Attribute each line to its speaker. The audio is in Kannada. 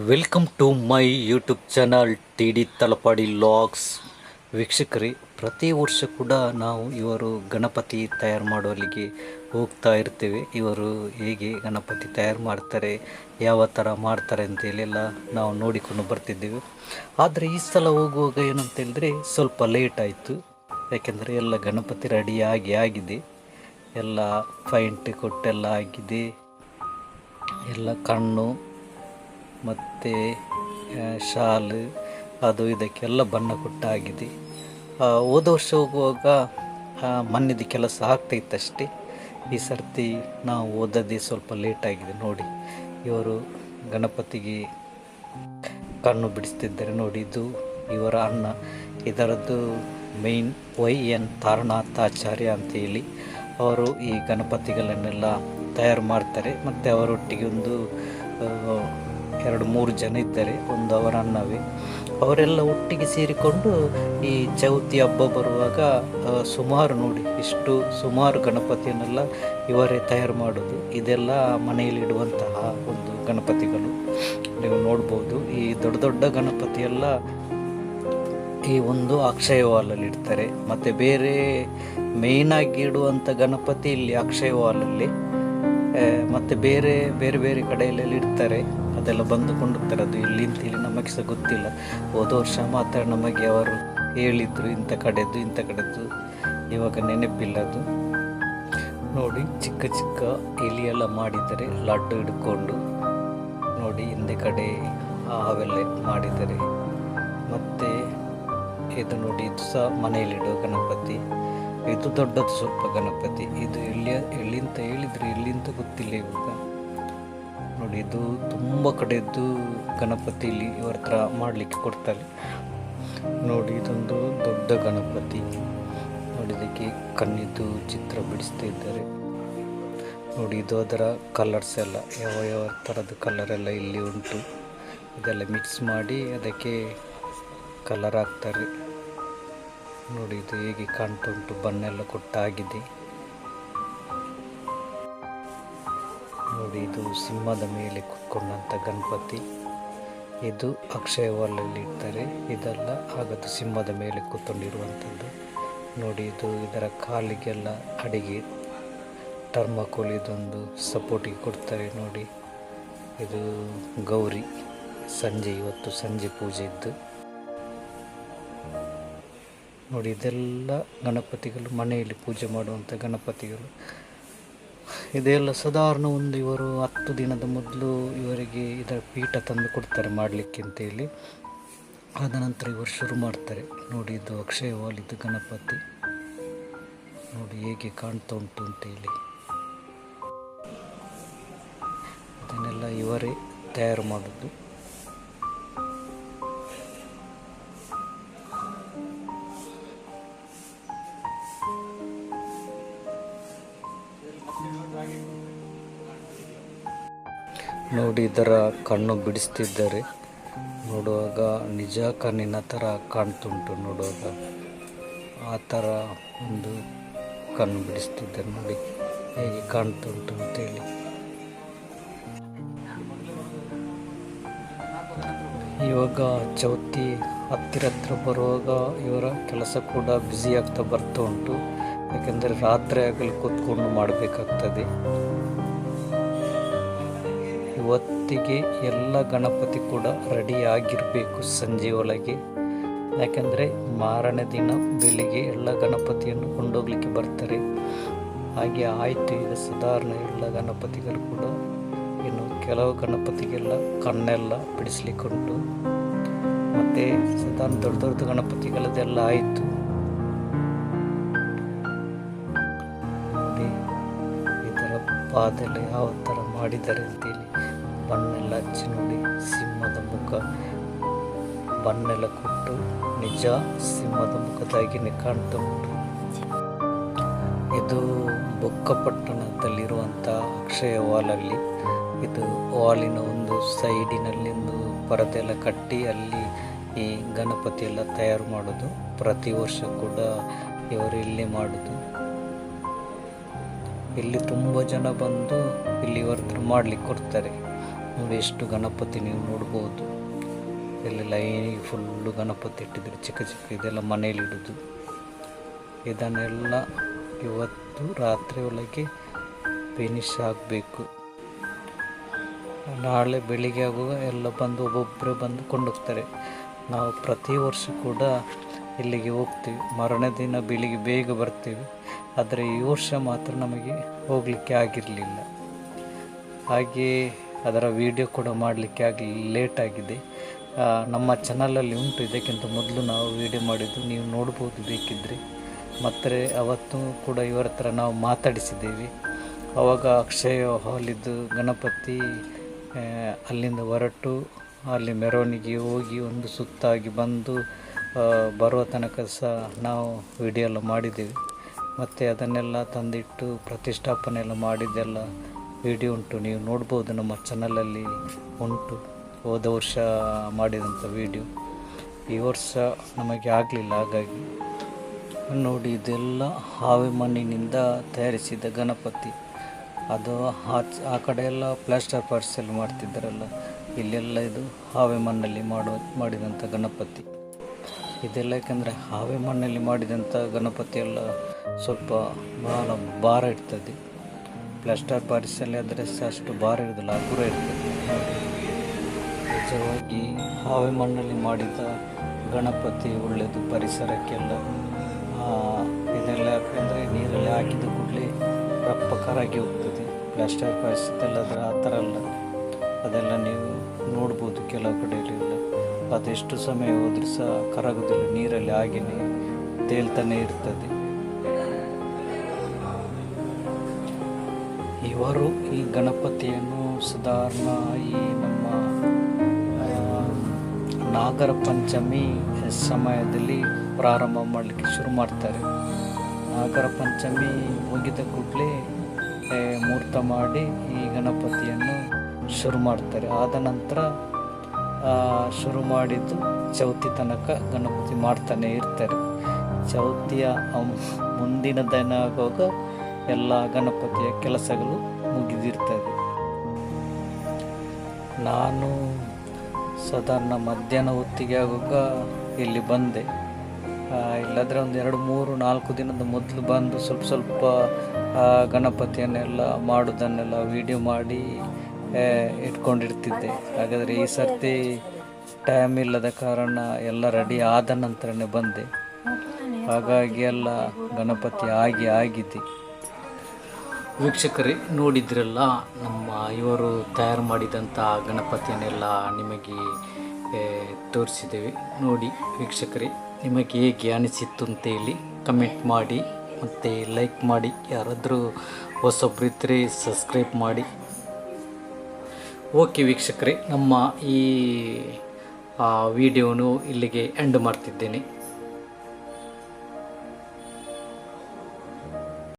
Speaker 1: Welcome to my YouTube channel T D Talapady logs. ವೀಕ್ಷಕರೇ, ಪ್ರತಿ ವರ್ಷ ಕೂಡ ನಾವು ಇವರು ಗಣಪತಿ ತಯಾರು ಮಾಡುವಲ್ಲಿಗೆ ಹೋಗ್ತಾ ಇರ್ತೇವೆ. ಇವರು ಹೇಗೆ ಗಣಪತಿ ತಯಾರು ಮಾಡ್ತಾರೆ, ಯಾವ ಥರ ಮಾಡ್ತಾರೆ ಅಂತೇಳೆಲ್ಲ ನಾವು ನೋಡಿಕೊಂಡು ಬರ್ತಿದ್ದೇವೆ. ಆದರೆ ಈ ಸಲ ಹೋಗುವಾಗ ಏನಂತ ಹೇಳಿದ್ರೆ ಸ್ವಲ್ಪ ಲೇಟ್ ಆಯಿತು. ಯಾಕೆಂದರೆ ಎಲ್ಲ ಗಣಪತಿ ರೆಡಿಯಾಗಿ ಆಗಿದೆ, ಎಲ್ಲ ಫೈಂಟ್ ಕೊಟ್ಟೆಲ್ಲ ಆಗಿದೆ, ಎಲ್ಲ ಕಣ್ಣು ಮತ್ತು ಶಾಲು ಅದು ಇದಕ್ಕೆಲ್ಲ ಬಣ್ಣ ಕೊಟ್ಟಾಗಿದೆ. ಹೋದ ವರ್ಷ ಹೋಗುವಾಗ ಮಣ್ಣಿದ್ದು ಕೆಲಸ ಆಗ್ತಾಯಿತ್ತಷ್ಟೇ. ಈ ಸರ್ತಿ ನಾವು ಓದೋದೇ ಸ್ವಲ್ಪ ಲೇಟಾಗಿದೆ. ನೋಡಿ, ಇವರು ಗಣಪತಿಗೆ ಕಣ್ಣು ಬಿಡಿಸ್ತಿದ್ದಾರೆ. ನೋಡಿ, ಇದು ಇವರ ಅಣ್ಣ. ಇದರದ್ದು ಮೇನ್ YN ತಾರನಾಥಾಚಾರ್ಯ ಅಂತೇಳಿ ಅವರು ಈ ಗಣಪತಿಗಳನ್ನೆಲ್ಲ ತಯಾರು ಮಾಡ್ತಾರೆ. ಮತ್ತು ಅವರೊಟ್ಟಿಗೆ ಒಂದು 2-3 ಜನ ಇದ್ದಾರೆ, ಒಂದು ಅವರ ಅಣ್ಣವೇ. ಅವರೆಲ್ಲ ಒಟ್ಟಿಗೆ ಸೇರಿಕೊಂಡು ಈ ಚೌತಿ ಹಬ್ಬ ಬರುವಾಗ ಸುಮಾರು ಸುಮಾರು ಗಣಪತಿಯನ್ನೆಲ್ಲ ಇವರೇ ತಯಾರು ಮಾಡೋದು. ಇದೆಲ್ಲ ಮನೆಯಲ್ಲಿಡುವಂತಹ ಒಂದು ಗಣಪತಿಗಳು ನೀವು ನೋಡ್ಬೋದು. ಈ ದೊಡ್ಡ ದೊಡ್ಡ ಗಣಪತಿಯೆಲ್ಲ ಈ ಒಂದು ಅಕ್ಷಯ ವಾಲಲ್ಲಿ ಇಡ್ತಾರೆ. ಮತ್ತು ಬೇರೆ ಮೇಯ್ನಾಗಿ ಇಡುವಂಥ ಗಣಪತಿ ಇಲ್ಲಿ ಅಕ್ಷಯ ವಾಲಲ್ಲಿ, ಮತ್ತು ಬೇರೆ ಬೇರೆ ಕಡೆಯಲ್ಲಿ ಇಡ್ತಾರೆ. ಅದೆಲ್ಲ ಬಂದುಕೊಂಡಿರ್ತಾರೆ. ಅದು ಇಲ್ಲಿ ನಮಗೆ ಸಹ ಗೊತ್ತಿಲ್ಲ. ಹೋದ ವರ್ಷ ಮಾತ್ರ ನಮಗೆ ಅವರು ಹೇಳಿದರು ಇಂಥ ಕಡೆದ್ದು ಇವಾಗ ನೆನಪಿಲ್ಲ ಅದು. ನೋಡಿ, ಚಿಕ್ಕ ಚಿಕ್ಕ ಎಲೆಯೆಲ್ಲ ಮಾಡಿದ್ದಾರೆ, ಲಡ್ಡು ಹಿಡ್ಕೊಂಡು. ನೋಡಿ, ಹಿಂದೆ ಕಡೆ ಅವೆಲ್ಲ ಮಾಡಿದ್ದಾರೆ. ಮತ್ತು ಇದು ನೋಡಿ, ಇದು ಸಹ ಮನೆಯಲ್ಲಿಡುವ ಗಣಪತಿ. ಇದು ದೊಡ್ಡದು ಸ್ವಲ್ಪ ಗಣಪತಿ. ಇದು ಎಲ್ಲಿಂತ ಹೇಳಿದರೆ ಎಲ್ಲಿಂತ ಗೊತ್ತಿಲ್ಲ ಇವಾಗ. ನೋಡಿ, ಇದು ತುಂಬ ಕಡೆಯದ್ದು ಗಣಪತಿ ಇಲ್ಲಿ ಇವರ ಹತ್ರ ಮಾಡಲಿಕ್ಕೆ ಕೊಡ್ತಾರೆ. ನೋಡಿ, ಇದೊಂದು ದೊಡ್ಡ ಗಣಪತಿ. ನೋಡಿ, ಇದಕ್ಕೆ ಕಣ್ಣಿದ್ದು ಚಿತ್ರ ಬಿಡಿಸ್ತಾ ಇದ್ದಾರೆ. ನೋಡಿ, ಇದು ಅದರ ಕಲರ್ಸ್ ಎಲ್ಲ ಯಾವ ಥರದ ಕಲರೆಲ್ಲ ಇಲ್ಲಿ ಉಂಟು. ಇದೆಲ್ಲ ಮಿಕ್ಸ್ ಮಾಡಿ ಅದಕ್ಕೆ ಕಲರ್ ಹಾಕ್ತಾರೆ. ನೋಡಿ, ಇದು ಹೇಗೆ ಕಾಣ್ತಾ ಉಂಟು, ಬಣ್ಣೆಲ್ಲ ಕೊಟ್ಟಾಗಿದೆ. ನೋಡಿ, ಇದು ಸಿಂಹದ ಮೇಲೆ ಕುತ್ಕೊಂಡಂಥ ಗಣಪತಿ. ಇದು ಅಕ್ಷಯ ವಾಲಲ್ಲಿ ಇರ್ತಾರೆ. ಇದೆಲ್ಲ ಆಗದು ಸಿಂಹದ ಮೇಲೆ ಕೂತ್ಕೊಂಡಿರುವಂಥದ್ದು. ನೋಡಿ, ಇದು ಇದರ ಕಾಲಿಗೆಲ್ಲ ಅಡಿಗೆ ಟರ್ಮಕೋಲ್ ಇದೊಂದು ಸಪೋರ್ಟಿಗೆ ಕೊಡ್ತಾರೆ. ನೋಡಿ, ಇದು ಗೌರಿ ಇವತ್ತು ಸಂಜೆ ಪೂಜೆ ಇದ್ದು. ನೋಡಿ, ಇದೆಲ್ಲ ಗಣಪತಿಗಳು ಮನೆಯಲ್ಲಿ ಪೂಜೆ ಮಾಡುವಂಥ ಗಣಪತಿಗಳು. ಇದೆಲ್ಲ ಸಾಧಾರಣ ಒಂದು ಇವರು 10 ದಿನದ ಮೊದಲು ಇವರಿಗೆ ಇದರ ಪೀಠ ತಂದು ಕೊಡ್ತಾರೆ ಮಾಡಲಿಕ್ಕೆ ಅಂತೇಳಿ. ಆದ ನಂತರ ಇವರು ಶುರು ಮಾಡ್ತಾರೆ. ನೋಡಿ, ಇದು ಅಕ್ಷಯ ವಾಲಿದ್ದು ಗಣಪತಿ. ನೋಡಿ ಹೇಗೆ ಕಾಣ್ತಾ ಉಂಟು ಅಂತೇಳಿ. ಇದನ್ನೆಲ್ಲ ಇವರೇ ತಯಾರು ಮಾಡೋದು. ನೋಡಿ, ಇದರ ಕಣ್ಣು ಬಿಡಿಸ್ತಿದ್ದಾರೆ. ನೋಡುವಾಗ ನಿಜ ಕಣ್ಣಿನ ಥರ ಕಾಣ್ತುಂಟು. ನೋಡುವಾಗ ಆ ಥರ ಒಂದು ಕಣ್ಣು ಬಿಡಿಸ್ತಿದ್ದಾರೆ. ನೋಡಿ ಹೇಗೆ ಕಾಣ್ತುಂಟು ಅಂತೇಳಿ. ಇವಾಗ ಚೌತಿ ಹತ್ತಿರ ಬರುವಾಗ ಇವರ ಕೆಲಸ ಕೂಡ ಬ್ಯುಸಿ ಆಗ್ತಾ ಬರ್ತಾ ಉಂಟು. ಯಾಕೆಂದರೆ ರಾತ್ರಿ ಆಗಲಿ ಕೂತ್ಕೊಂಡು ಮಾಡಬೇಕಾಗ್ತದೆ. ಇವತ್ತಿಗೆ ಎಲ್ಲ ಗಣಪತಿ ಕೂಡ ರೆಡಿ ಆಗಿರಬೇಕು ಸಂಜೆ ಒಳಗೆ. ಯಾಕೆಂದರೆ ಮಾರನೇ ದಿನ ಬೆಳಿಗ್ಗೆ ಎಲ್ಲ ಗಣಪತಿಯನ್ನು ಕೊಂಡೋಗ್ಲಿಕ್ಕೆ ಬರ್ತಾರೆ. ಹಾಗೆ ಆಯಿತು. ಈಗ ಸಾಧಾರಣ ಎಲ್ಲ ಗಣಪತಿಗಳು ಕೂಡ, ಇನ್ನು ಕೆಲವು ಗಣಪತಿಗೆಲ್ಲ ಕಣ್ಣೆಲ್ಲ ಬಿಡಿಸ್ಲಿಕ್ಕೆ ಉಂಟು. ಮತ್ತು ಸಾಧಾರಣ ದೊಡ್ಡ ಗಣಪತಿಗಳದ್ದೆಲ್ಲ ಆಯಿತು. ನೋಡಿ, ಇದರ ಪಾದೆಲ್ಲ ಯಾವ ಥರ ಮಾಡಿದ್ದಾರೆ ಅಂತೇಳಿ. ಬಣ್ಣೆಲ್ಲ ಹಚ್ಚಿ ನೋಡಿ, ಸಿಂಹದ ಮುಖ ಬಣ್ಣೆಲ್ಲ ಕೊಟ್ಟು ನಿಜ ಸಿಂಹದ ಮುಖದಾಗಿನೇ ಕಾಣ್ತಾ ಉಂಟು. ಇದು ಬೊಕ್ಕಪಟ್ಟಣದಲ್ಲಿರುವಂಥ ಅಕ್ಷಯ ವಾಲಲ್ಲಿ. ಇದು ವಾಲಿನ ಒಂದು ಸೈಡಿನಲ್ಲಿ ಒಂದು ಪರದೆ ಎಲ್ಲ ಕಟ್ಟಿ ಅಲ್ಲಿ ಈ ಗಣಪತಿ ಎಲ್ಲ ತಯಾರು ಮಾಡೋದು. ಪ್ರತಿ ವರ್ಷ ಕೂಡ ಇವರು ಇಲ್ಲಿ ಮಾಡೋದು. ಇಲ್ಲಿ ತುಂಬ ಜನ ಬಂದು ಇಲ್ಲಿ ಇವ್ರ ಹತ್ರ ಮಾಡಲಿಕ್ಕೆ ಕೊಡ್ತಾರೆ. ನೋಡಿ ಎಷ್ಟು ಗಣಪತಿ ನೀವು ನೋಡ್ಬೋದು. ಇಲ್ಲಿ ಲೈನಿಗೆ ಫುಲ್ಲು ಗಣಪತಿ ಇಟ್ಟಿದ್ರು, ಚಿಕ್ಕ ಚಿಕ್ಕ. ಇದೆಲ್ಲ ಮನೇಲಿ ಇಡೋದು. ಇದನ್ನೆಲ್ಲ ಇವತ್ತು ರಾತ್ರಿ ಒಳಗೆ ಫಿನಿಶ್ ಆಗಬೇಕು. ನಾಳೆ ಬೆಳಿಗ್ಗೆ ಆಗುವಾಗ ಎಲ್ಲ ಬಂದು ಒಬ್ಬೊಬ್ಬರೇ ಬಂದು ಕೊಂಡೋಗ್ತಾರೆ. ನಾವು ಪ್ರತಿ ವರ್ಷ ಕೂಡ ಇಲ್ಲಿಗೆ ಹೋಗ್ತೀವಿ. ಮರಣ ದಿನ ಬೆಳಿಗ್ಗೆ ಬೇಗ ಬರ್ತೀವಿ. ಆದರೆ ಈ ವರ್ಷ ಮಾತ್ರ ನಮಗೆ ಹೋಗಲಿಕ್ಕೆ ಆಗಿರಲಿಲ್ಲ. ಹಾಗೆ ಅದರ ವಿಡಿಯೋ ಕೂಡ ಮಾಡಲಿಕ್ಕೆ ಲೇಟ್ ಆಗಿದೆ. ನಮ್ಮ ಚಾನಲಲ್ಲಿ ಉಂಟು, ಇದಕ್ಕಿಂತ ಮೊದಲು ನಾವು ವಿಡಿಯೋ ಮಾಡಿದ್ದು, ನೀವು ನೋಡ್ಬೋದು ಬೇಕಿದ್ದರೆ. ಮತ್ತು ಅವತ್ತು ಕೂಡ ಇವರ ಹತ್ರ ನಾವು ಮಾತಾಡಿಸಿದ್ದೇವೆ. ಆವಾಗ ಅಕ್ಷಯ ಹಾಲಿದ್ದು ಗಣಪತಿ ಅಲ್ಲಿಂದ ಹೊರಟು ಅಲ್ಲಿ ಮೆರವಣಿಗೆ ಹೋಗಿ ಒಂದು ಸುತ್ತಾಗಿ ಬಂದು ಬರುವ ತನಕ ಸಹ ನಾವು ವಿಡಿಯೋ ಎಲ್ಲ ಮಾಡಿದ್ದೇವೆ. ಮತ್ತು ಅದನ್ನೆಲ್ಲ ತಂದಿಟ್ಟು ಪ್ರತಿಷ್ಠಾಪನೆ ಎಲ್ಲ ಮಾಡಿದ್ದೆಲ್ಲ ವಿಡಿಯೋ ಉಂಟು, ನೀವು ನೋಡ್ಬೋದು, ನಮ್ಮ ಚಾನಲಲ್ಲಿ ಉಂಟು. ಹೋದ ವರ್ಷ ಮಾಡಿದಂಥ ವಿಡಿಯೋ ಈ ವರ್ಷ ನಮಗೆ ಆಗಲಿಲ್ಲ. ಹಾಗಾಗಿ ನೋಡಿ, ಇದೆಲ್ಲ ಹಾವೆ ಮಣ್ಣಿನಿಂದ ತಯಾರಿಸಿದ ಗಣಪತಿ. ಅದು ಆ ಕಡೆ ಎಲ್ಲ ಪ್ಲಾಸ್ಟರ್ ಪಾರ್ಸೆಲ್ ಮಾಡ್ತಿದ್ದಾರಲ್ಲ, ಇಲ್ಲೆಲ್ಲ ಇದು ಹಾವೆ ಮಣ್ಣಲ್ಲಿ ಮಾಡಿದಂಥ ಗಣಪತಿ. ಇದೆಲ್ಲ ಯಾಕಂದರೆ ಹಾವೆ ಮಣ್ಣಲ್ಲಿ ಮಾಡಿದಂಥ ಗಣಪತಿ ಎಲ್ಲ ಸ್ವಲ್ಪ ಬಹಳ ಭಾರ ಇರ್ತದೆ. ಪ್ಲಾಸ್ಟರ್ ಪಾರ್ಸೆಲ್ ಆದರೆ ಸಹ ಅಷ್ಟು ಭಾರ ಇರೋದಿಲ್ಲ, ಹಗುರ ಇರ್ತದೆ. ನಿಜವಾಗಿ ಹಾವೆ ಮಣ್ಣಲ್ಲಿ ಮಾಡಿದ ಗಣಪತಿ ಒಳ್ಳೆಯದು ಪರಿಸರಕ್ಕೆಲ್ಲ. ಇದೆಲ್ಲ ಯಾಕೆಂದರೆ ನೀರಲ್ಲಿ ಹಾಕಿದ ಕೂಡಲೇ ರಪ್ಪ ಕರಗಿ ಹೋಗ್ತದೆ. ಪ್ಲಾಸ್ಟರ್ ಪಾರ್ಸೆಲ್ ಆದರೆ ಆ ಥರ ಅಲ್ಲ. ಅದೆಲ್ಲ ನೀವು ನೋಡ್ಬೋದು ಕೆಲವು ಕಡೆಯಲ್ಲೆಲ್ಲ. ಅದೆಷ್ಟು ಸಮಯ ಹೋದರೂ ಸಹ ಕರಗೋದಿಲ್ಲ, ನೀರಲ್ಲಿ ಹಾಗೆಯೇ ತೇಲ್ತಾನೆ ಇರ್ತದೆ. ಇವರು ಈ ಗಣಪತಿಯನ್ನು ಸಾಧಾರಣ ಈ ನಮ್ಮ ನಾಗರ ಪಂಚಮಿ ಸಮಯದಲ್ಲಿ ಪ್ರಾರಂಭ ಮಾಡಲಿಕ್ಕೆ ಶುರು ಮಾಡ್ತಾರೆ. ನಾಗರ ಪಂಚಮಿ ಮುಗಿದ ಕೂಡಲೇ ಮುಹೂರ್ತ ಮಾಡಿ ಈ ಗಣಪತಿಯನ್ನು ಶುರು ಮಾಡ್ತಾರೆ. ಆದ ನಂತರ ಶುರು ಮಾಡಿದ್ದು ಚೌತಿ ತನಕ ಗಣಪತಿ ಮಾಡ್ತಾನೆ ಇರ್ತಾರೆ. ಚೌತಿಯ ಮುಂದಿನ ದಿನ ಆಗುವಾಗ ಎಲ್ಲ ಗಣಪತಿಯ ಕೆಲಸಗಳು ಮುಗಿದಿರ್ತದೆ. ನಾನು ಸಾಧಾರಣ ಮಧ್ಯಾಹ್ನ ಹೊತ್ತಿಗೆ ಆಗುವಾಗ ಇಲ್ಲಿ ಬಂದೆ. ಇಲ್ಲಾದರೆ ಒಂದು 2-3-4 ದಿನದ ಮೊದಲು ಬಂದು ಸ್ವಲ್ಪ ಗಣಪತಿಯನ್ನೆಲ್ಲ ಮಾಡೋದನ್ನೆಲ್ಲ ವಿಡಿಯೋ ಮಾಡಿ ಇಟ್ಕೊಂಡಿರ್ತಿದ್ದೆ. ಹಾಗಾದರೆ ಈ ಸರ್ತಿ ಟೈಮ್ ಇಲ್ಲದ ಕಾರಣ ಎಲ್ಲ ರೆಡಿ ಆದ ನಂತರನೇ ಬಂದೆ. ಹಾಗಾಗಿ ಎಲ್ಲ ಗಣಪತಿ ಆಗಿದೆ. ವೀಕ್ಷಕರೇ, ನೋಡಿದ್ರಲ್ಲ ನಮ್ಮ ಇವರು ತಯಾರು ಮಾಡಿದಂಥ ಗಣಪತಿಯನ್ನೆಲ್ಲ ನಿಮಗೆ ತೋರಿಸಿದ್ದೇವೆ. ನೋಡಿ ವೀಕ್ಷಕರೇ, ನಿಮಗೆ ಹೇಗೆ ಅನಿಸಿತ್ತು ಅಂತೇಳಿ ಕಮೆಂಟ್ ಮಾಡಿ ಮತ್ತು ಲೈಕ್ ಮಾಡಿ. ಯಾರಾದರೂ ಹೊಸಬ್ರು ಇದ್ದರೆ ಸಬ್ಸ್ಕ್ರೈಬ್ ಮಾಡಿ. ಓಕೆ ವೀಕ್ಷಕರೇ, ನಮ್ಮ ಈ ವಿಡಿಯೋನು ಇಲ್ಲಿಗೆ ಎಂಡ್ ಮಾಡ್ತಿದ್ದೇನೆ.